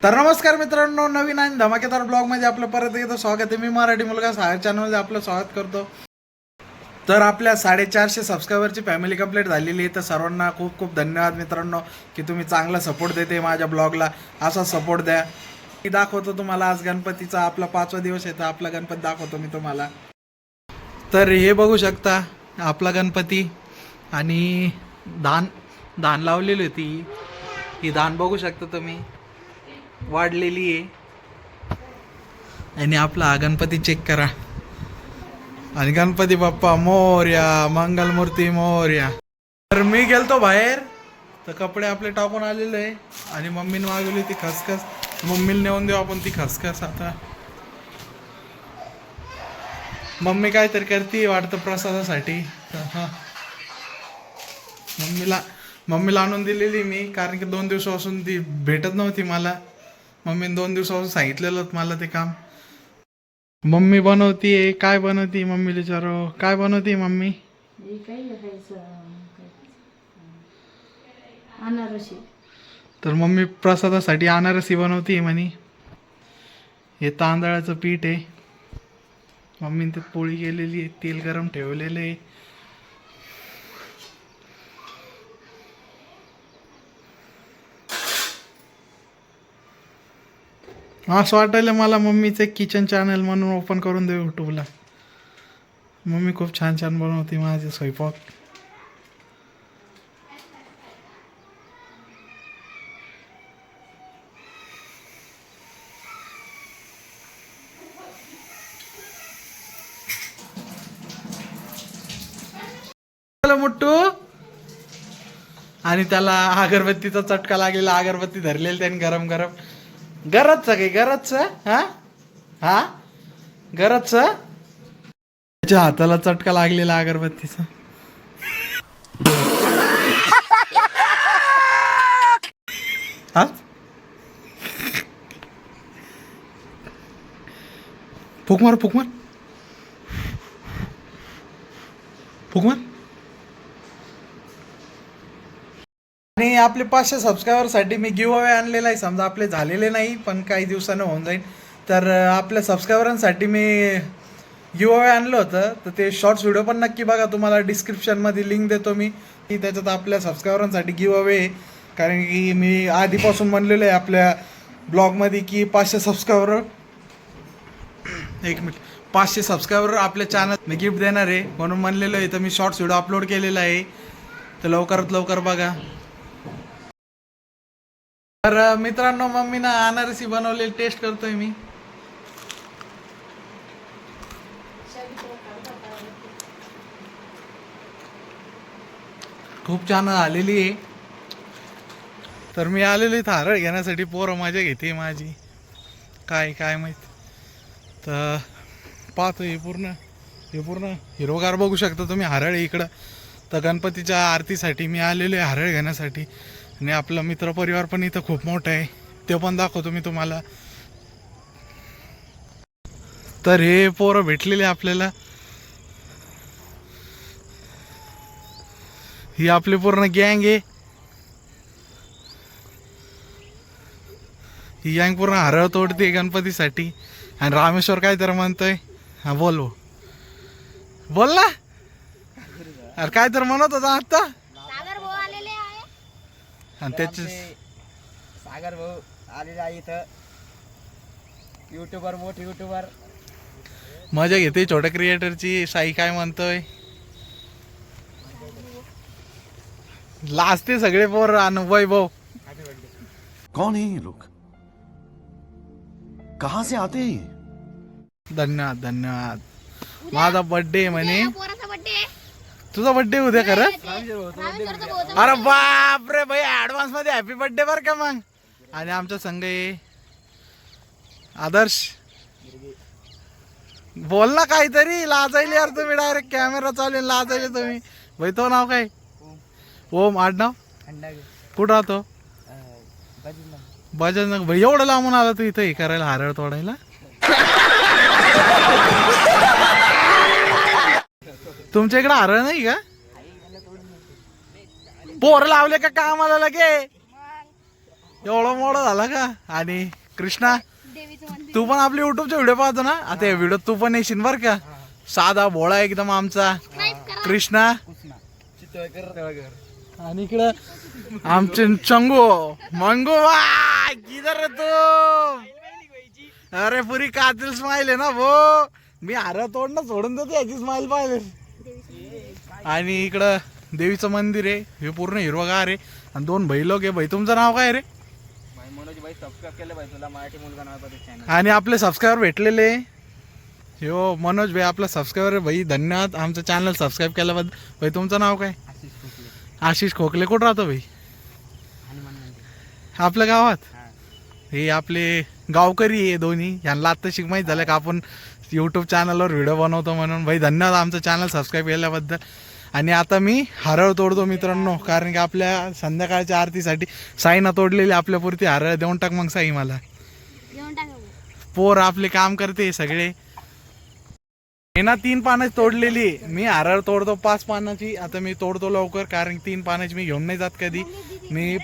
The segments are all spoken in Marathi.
तर नमस्कार मित्रांनो, नवीन आणि धमाकेदार ब्लॉग मध्ये आपलं परत एकदा स्वागत आहे. मी मराठी मुलगा साहेब चॅनलमध्ये आपलं स्वागत करतो. तर आपल्या 450 सबस्क्रायबरची फॅमिली कंप्लीट झालेली आहे. तर सर्वांना खूप खूप धन्यवाद मित्रांनो, की तुम्ही चांगला सपोर्ट देते माझ्या ब्लॉगला. असा सपोर्ट द्या. मी दाखवतो तुम्हाला आज गणपतीचा आपला 5वा दिवस आहे, तर आपला गणपती दाखवतो मी तुम्हाला. तर हे बघू शकता आपला गणपती आणि धान धान लावलेली होती. ही धान बघू शकता तुम्ही वाढलेली आहे. आणि आपला हा गणपती चेक करा. आणि गणपती बाप्पा मोरया, मंगलमूर्ती मोरया. तर मी गेलतो बाहेर, तर कपडे आपले टाकून आलेले आहे. आणि मम्मीने मागवली ती खसखस. मम्मीला नेऊन देऊ आपण ती खसखस. आता मम्मी काहीतरी करते वाटतं प्रसादासाठी. हां, मम्मीला आणून दिलेली मी, कारण की 2 दिवसापासून ती भेटत नव्हती मला. मम्मीने 2 दिवसापासून सांगितलेलं मला ते काम. मम्मी बनवतीये. काय बनवती मम्मीला विचारो, काय बनवती मम्मी? अनारसी. तर मम्मी प्रसादासाठी अनारसी बनवती म्हणे. हे तांदळाचं पीठ आहे. मम्मीने ते पोळी केलेली आहे, तेल गरम ठेवलेलं आहे. असं वाटायला मला मम्मीचं एक किचन चॅनल म्हणून ओपन करून देऊ यूट्यूबला. मम्मी खूप छान छान बनवते माझे स्वयंपाक. मुट्टू. आणि त्याला अगरबत्तीचा चटका लागलेला, अगरबत्ती धरलेली त्याने गरम गरम. गरजच काही गरजच. हा हा गरजच. त्याच्या हाताला चटका लागलेला अगरबत्तीचा. हा फुक मार फुक मार फुक मार. आणि आपले 500 सबस्क्रायबरसाठी मी गिव्ह अवे आणलेला आहे. समजा आपले झालेले नाही, पण काही दिवसानं होऊन जाईल. तर आपल्या सबस्क्रायबरांसाठी मी गिव्ह अवे आणलं होतं. तर ते शॉर्ट्स व्हिडिओ पण नक्की बघा. तुम्हाला डिस्क्रिप्शनमध्ये लिंक देतो मी, की त्याच्यात आपल्या सबस्क्रायबरांसाठी गिव्ह अवे आहे. कारण की मी आधीपासून म्हणलेलं आहे आपल्या ब्लॉगमध्ये की 500 सबस्क्रायबर, एक मिनिट, 500 सबस्क्रायबर आपल्या चॅनल मी गिफ्ट देणार आहे म्हणून म्हणलेलं आहे. तर मी शॉर्ट्स व्हिडिओ अपलोड केलेला आहे, तर लवकरात लवकर बघा. तर मित्रांनो, मम्मीनं अनारसी बनवलेली टेस्ट करतोय मी. खूप छान आलेली आहे. तर मी आलेलो इथं हरळ घेण्यासाठी. पोरं मजा घेते माझी, काय काय माहीत. तर पाहतो हे पूर्ण हिरोगार बघू शकता तुम्ही. हरळ इकडं. तर गणपतीच्या आरतीसाठी मी आलेलो आहे हरळ घेण्यासाठी. आणि आपला मित्रपरिवार पण इथं खूप मोठा आहे, ते पण दाखवतो मी तुम्हाला. तर हे पोरं भेटलेले आपल्याला. ही आपली पूर्ण गँग आहे. ही गँग पूर्ण हरळ तोडते गणपतीसाठी. आणि रामेश्वर काय तर म्हणतोय. हा बोल बोल ना. अरे काय तर म्हणत होता आता. आणि त्याचे सागर भाऊ आलेला आहे इथं. युट्यूबर, मोठे युट्यूबर. मजा घेते छोट्या क्रिएटरची. साई काय म्हणतोय. लाजते सगळे पोर. आणि वैभव. कौन है ये लोग, कहां से आते हैं? धन्यवाद धन्यवाद. माझा बर्थडे म्हणे. तुझा बर्थडे उद्या खरंच. अरे बाप रे भाई, ऍडव्हान्स मध्ये हॅपी बर्थडे बर का मग. आणि आमच्या संघ आहे आदर्श. बोल ना काहीतरी. लाजायले यार तुम्ही, डायरेक्ट कॅमेरा चालू लाजायले तुम्ही. भाई तो नाव काय? ओम. आडनाव कुठं राहतो? बजाज. भाई एवढं लांबून आला तू इथं हे करायला, हरळ तोडायला. तुमच्या इकडे हरळ नाही का? पोरं लावले का कामाला लगे? एवढा मोठा झाला का? आणि कृष्णा तू पण आपले युट्यूबचे व्हिडिओ पाहतो ना? आता या व्हिडिओ तू पण येशील बर का? साधा भोळा एकदम आमचा कृष्णा. आणि इकडं आमचे चंगू मंगू किधर रे तू? अरे पुरी कातिल स्माइल आहे ना भो. मी हार तोडणं सोडून देतो याची स्माइल पाहिले. आणि इकडं देवीचं मंदिर आहे. हे पूर्ण हिरवगार आहे. आणि 2 भाई लोक आहे. भाई तुमचं नाव काय रे? मनोज भाई सबस्क्राईब केलं भाई तुला मराठी मुलगा नावाचं चॅनल. आणि आपले सबस्क्रायबर भेटलेले हो मनोज भाई आपला सबस्क्रायबर आहे भाई. धन्यवाद आमचं चॅनल सबस्क्राईब केल्याबद्दल. भाई तुमचं नाव काय? आशिष खोकले. कुठं राहतो भाई? आपल्या गावात. हे आपले गावकरी आहे दोन्ही. यांना आत्ता शिक माहीत झालं का आपण यूट्यूब चॅनलवर व्हिडिओ बनवतो म्हणून. भाई धन्यवाद आमचं चॅनल सबस्क्राईब केल्याबद्दल. आणि आता मी हरळ तोडतो मित्रांनो, कारण की आपल्या संध्याकाळच्या आरतीसाठी साईनं तोडलेली आपल्यापुरती हरळ देऊन टाक मग साई मला. पोर आपले काम करते सगळे. हे ना 3 पानाची तोडलेली. मी हरळ तोडतो 5 पानाची. आता मी तोडतो लवकर, कारण 3 पानाची मी घेऊन नाही जात कधी. मी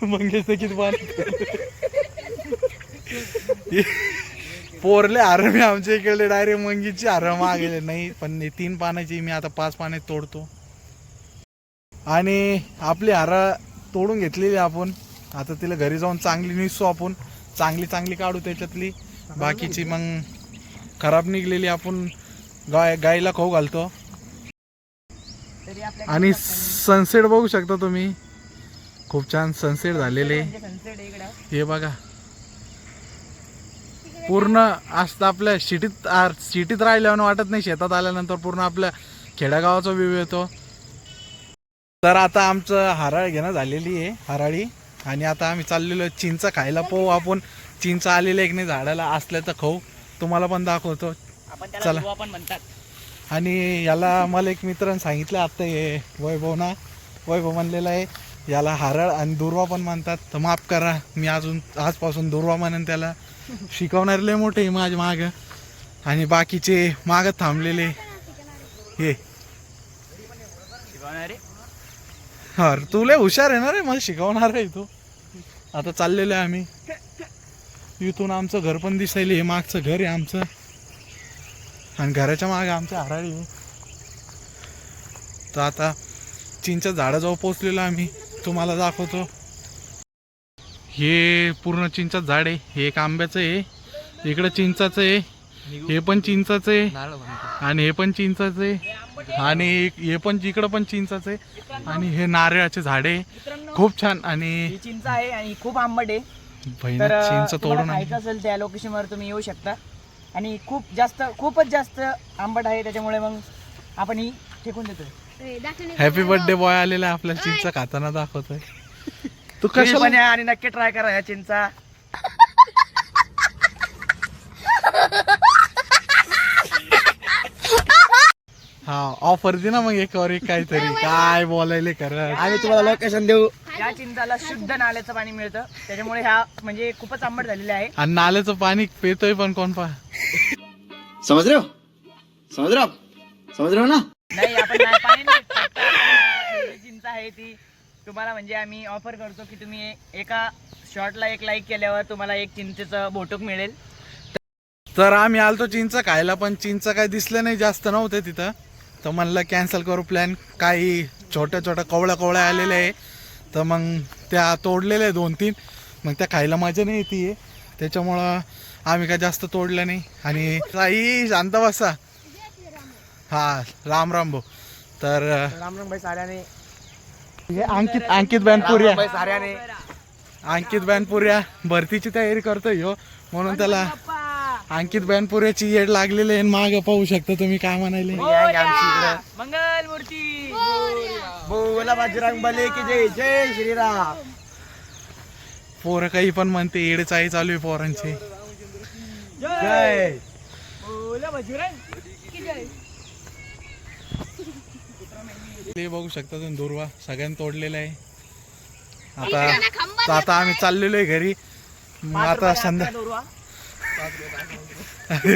मंगेश किती पान पोरले हरळ मी आमच्या इकडे डायरेक्ट मंगीची हरळ मागेले नाही. पण 3 पानाची मी आता 5 पाने तोडतो. आणि आपली हरळ तोडून घेतलेली आपण. आता तिला घरी जाऊन चांगली निसू आपण. चांगली काढू त्याच्यातली. बाकीची मग खराब निघलेली आपण गायला खाऊ घालतो. आणि सनसेट बघू शकता तुम्ही. खूप छान सनसेट झालेले. हे बघा पूर्ण असतं आपल्या सिटीत राहिल्यावर वाटत नाही. शेतात आल्यानंतर पूर्ण आपल्या खेड्यागावाचा व्ह्यू येतो. तर आता आमचं हराळ घेणं झालेली आहे हराळी. आणि आता आम्ही चाललेलो चिंच खायला. पाहू आपण चिंच आलेलं एक नाही झाडाला. असल्या तर खाऊ. तुम्हाला पण दाखवतो चला. आणि याला मला एक मित्रांनी सांगितलं आता हे वैभव म्हणलेला आहे याला हरळ आणि दुर्वा पण म्हणतात. तर माफ करा मी आजपासून दुर्वा म्हणून त्याला. शिकवणारे लय मोठे माझ्या माग. आणि बाकीचे माग थांबलेले हे. अरे तू लय हुशार आहे ना रे. मला शिकवणार आहे तू. आता चाललेलो आहे आम्ही. इथून आमचं घर पण दिसायले. हे मागचं घर आहे आमचं. आणि घराच्या मागे आमच्या हराळी आहे. तर आता चिंचच्या झाडाजवळ पोचलेलो आम्ही. तुम्हाला दाखवतो. हे पूर्ण चिंचाचं झाड आहे. हे एक आंब्याचं आहे. इकडं चिंचाचं आहे. हे पण चिंचाचं आहे. आणि हे पण चिंचाचं आहे. आणि हे पण इकडं पण चिंचाचं आहे. आणि हे नारळाचे झाड आहे. खूप छान. आणि चिंच आहे आणि खूप आंबट आहे. बहिण चिंच तोडून खायचं असेल त्या लोकेशनवर तुम्ही येऊ शकता. आणि खूपच जास्त आंबट आहे. त्याच्यामुळे मग आपण ही फेकून देतोय. हॅपी बर्थडे बॉय आलेला आपल्याला चिंच खाताना दाखवतोय. तू कशाला आणि नक्की ट्राय करा या चिंचा. हा ऑफर दे ना मग एकावर एक काहीतरी. काय बोलायले करत. आम्ही तुम्हाला लोकेशन देऊ. या चिंचाला शुद्ध नाल्याचं पाणी मिळतं. त्याच्यामुळे ह्या म्हणजे खूपच आंबट झालेले आहे. आणि नाल्याचं पाणी पितोय पण कोण पा. समज रहे हो ना. नाही आपण पाणी नाही फक्त चिंच आहे ती तुम्हाला म्हणजे आम्ही ऑफर करतो की तुम्ही एका शॉर्टला 1 लाईक केल्यावर तुम्हाला 1 चिंचेचं बोटूक मिळेल. तर आम्ही आलतो चिंच खायला. पण चिंच काही दिसलं नाही. जास्त नव्हते तिथं. तर म्हणलं कॅन्सल करू प्लॅन. काही छोट्या कवळ्या आलेल्या आहे. तर मग त्या तोडलेल्या 2-3. मग त्या खायला मजा नाही येते. त्याच्यामुळं आम्ही काय जास्त तोडलं नाही. आणि काही शांत बसा. हा राम भाऊ. तर राम भाई साड्याने अंकित बॅनपुऱ्या. साड्याने अंकित बॅनपुऱ्या भरतीची तयारी करतोय हो. म्हणून त्याला अंकित बॅनपुऱ्याची येड लागलेली आहे. माग पाहू शकता तुम्ही काय म्हणाले. मंगल मूर्ती बोला बजरंग बली की जय. जय श्रीराम. पोरं काही पण म्हणते. येडचाळी चालू आहे पोरांची. जय बोला बजरंग की जय. ते बघू शकता तुम्ही दुर्वा सगळ्यांनी तोडलेला आहे. आता आम्ही चाललेलो आहे घरी. मग आता संध्या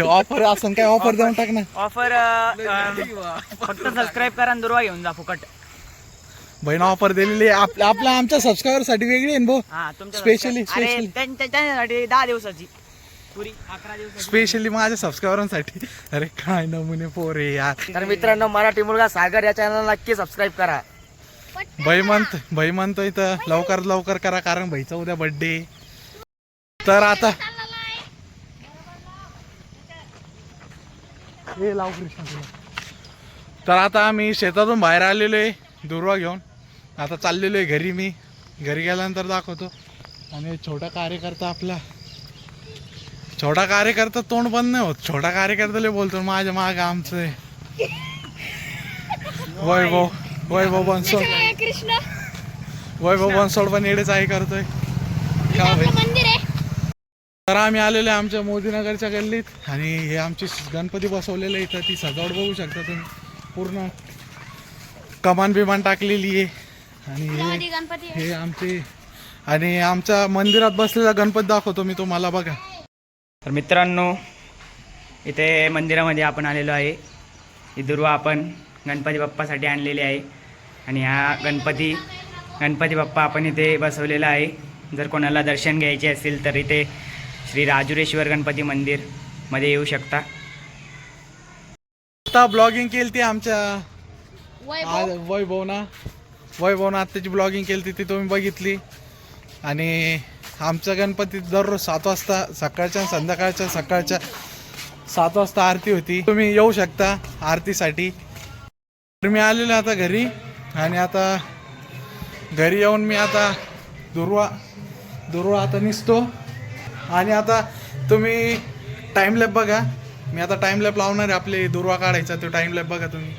ऑफर असं काय ऑफर देऊन टाक ना. ऑफर फक्त सबस्क्राईब करा आणि दुर्वा घेऊन जा फुकट. बहीण ऑफर दिलेली आहे आपल्या आमच्या सबस्क्रायबर साठी वेगळी आहे ना भाऊ. हा तुमच्या Specially, अरे specially. त्यांच्यासाठी 10 दिवसाची पुरी 11 दिवसाची. स्पेशली माझ्या सबस्क्रायबरांसाठी. अरे काय नमुने पोरे यार. तर मित्रांनो मराठी मुलगा सागर या चॅनल नक्की सबस्क्राईब करा. भाई म्हणतोय तर लवकर लवकर करा कारण भाईचा उद्या बर्थडे. तर आता हे लाव कृष्ण तुला. तर आता आम्ही शेतातून बाहेर आलेलो आहे दुर्वा घेऊन. आता चाललेलो आहे घरी. मी घरी गेल्यानंतर दाखवतो. आणि छोटा कार्यकर्ता तोंड बंद नाही होत. छोटा कार्यकर्ता लय बोलतो माझ्या माग आमचं वैभव बनसोड. वैभव बनसोड पण एडेच आहे करतोय का भाई. तर आम्ही आलेलो आहे आमच्या मोदीनगरच्या गल्लीत आणि हे आमची गणपती बसवलेलं आहे. इथं ती सजावट बघू शकता तुम्ही. पूर्ण कमान बिमान टाकलेली आहे. आणि हे आमचे आणि आमच्या मंदिरात बसलेला गणपती दाखवतो मी तुम्हाला बघा. तर मित्रांनो इथे मंदिरामध्ये आपण आलेलो आहे. ही दुर्वा आपण गणपती बाप्पासाठी आणलेली आहे. आणि हा गणपती बाप्पा आपण इथे बसवलेला आहे. जर कोणाला दर्शन घ्यायचे असेल तर इथे श्री राजुरेश्वर गणपती मंदिरमध्ये येऊ शकता. आता ब्लॉगिंग केली ती आमच्या वैभवना आत्ताची ब्लॉगिंग केली ती तुम्ही बघितली. आणि आमचा गणपती दररोज 7 वाजता सकाळच्या 7 वाजता आरती होती. तुम्ही येऊ शकता आरतीसाठी. तर मी आलेलो आता घरी. आणि आता घरी येऊन मी आता दुर्वा आता निसतो. आणि आता तुम्ही टाइमलॅप बघा. मी आता टाइमलॅप लावणार आहे आपले दुर्वा काढायचा. तो टाइमलॅप बघा तुम्ही.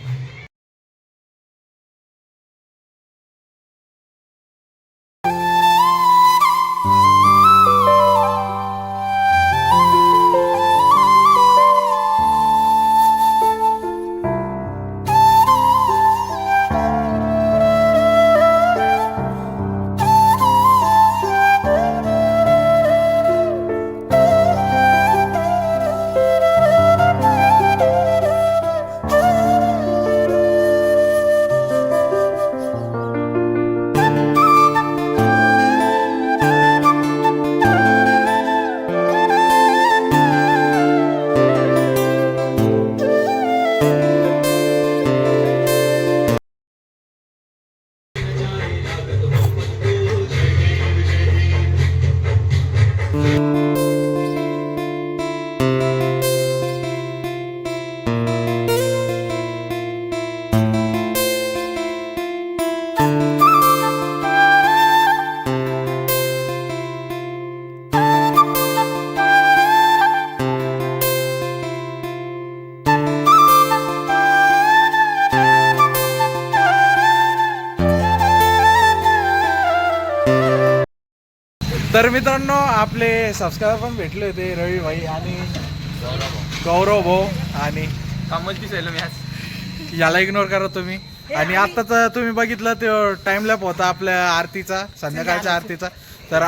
तर मित्रांनो आपले सबस्क्रायबर पण भेटले होते रवी भाई आणि गौरव भाऊ. आणि याला इग्नोर करा तुम्ही. आणि आता तर तुम्ही बघितलं ते टाइमलॅप होता आपल्या आरतीचा संध्याकाळच्या आरतीचा. तर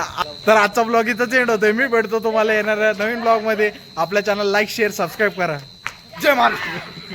आजचा ब्लॉग इथंच एंड होतोय. मी भेटतो तुम्हाला येणाऱ्या नवीन ब्लॉग मध्ये. आपल्या चॅनल लाईक शेअर सबस्क्राईब करा. जय महाराष्ट्र.